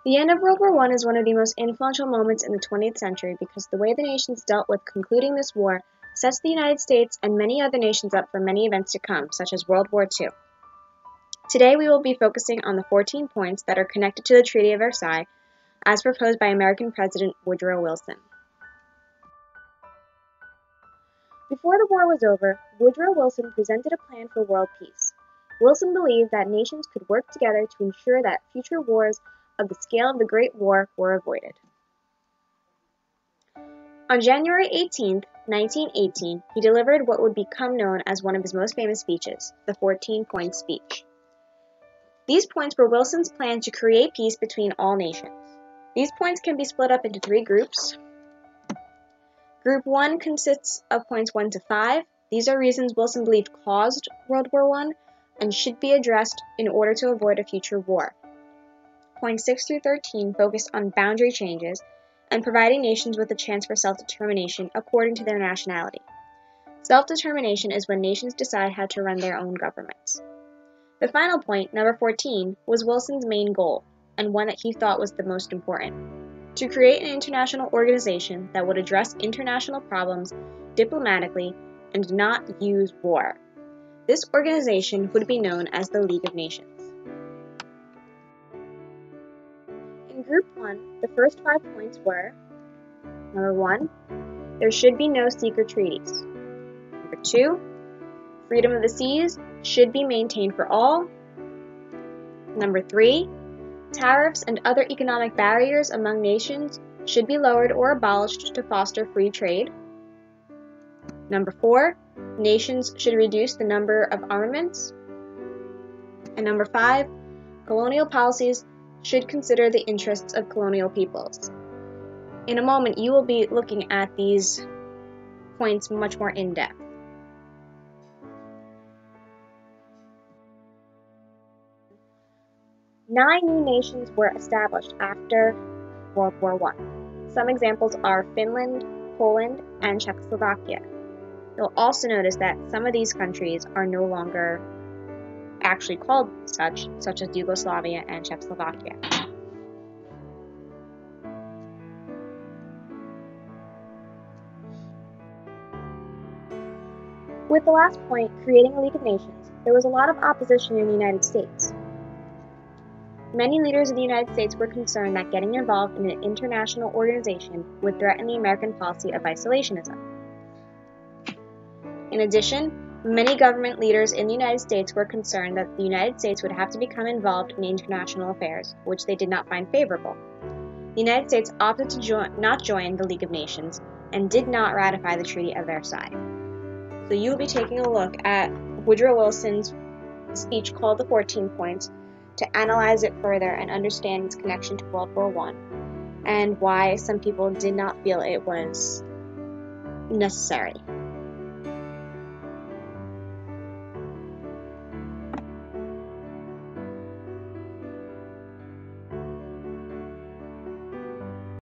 The end of World War I is one of the most influential moments in the 20th century because the way the nations dealt with concluding this war sets the United States and many other nations up for many events to come, such as World War II. Today we will be focusing on the 14 points that are connected to the Treaty of Versailles, as proposed by American President Woodrow Wilson. Before the war was over, Woodrow Wilson presented a plan for world peace. Wilson believed that nations could work together to ensure that future wars of the scale of the Great War were avoided. On January 18, 1918, he delivered what would become known as one of his most famous speeches, the 14-point speech. These points were Wilson's plan to create peace between all nations. These points can be split up into 3 groups. Group 1 consists of points 1 to 5. These are reasons Wilson believed caused World War I and should be addressed in order to avoid a future war. Points 6 through 13 focus on boundary changes and providing nations with a chance for self-determination according to their nationality. Self-determination is when nations decide how to run their own governments. The final point, number 14, was Wilson's main goal, and one that he thought was the most important: to create an international organization that would address international problems diplomatically and not use war. This organization would be known as the League of Nations. In Group 1, the first 5 points were: number 1, there should be no secret treaties. Number 2, freedom of the seas should be maintained for all. Number 3, tariffs and other economic barriers among nations should be lowered or abolished to foster free trade. Number 4, nations should reduce the number of armaments. And number 5, colonial policies should consider the interests of colonial peoples. In a moment, you will be looking at these points much more in depth. Nine new nations were established after World War I. Some examples are Finland, Poland, and Czechoslovakia. You'll also notice that some of these countries are no longer actually called such as Yugoslavia and Czechoslovakia. With the last point, creating a League of Nations, there was a lot of opposition in the United States. Many leaders of the United States were concerned that getting involved in an international organization would threaten the American policy of isolationism. In addition, many government leaders in the United States were concerned that the United States would have to become involved in international affairs, which they did not find favorable. The United States opted to not join the League of Nations and did not ratify the Treaty of Versailles. So you will be taking a look at Woodrow Wilson's speech called the 14 Points to analyze it further and understand its connection to World War I and why some people did not feel it was necessary.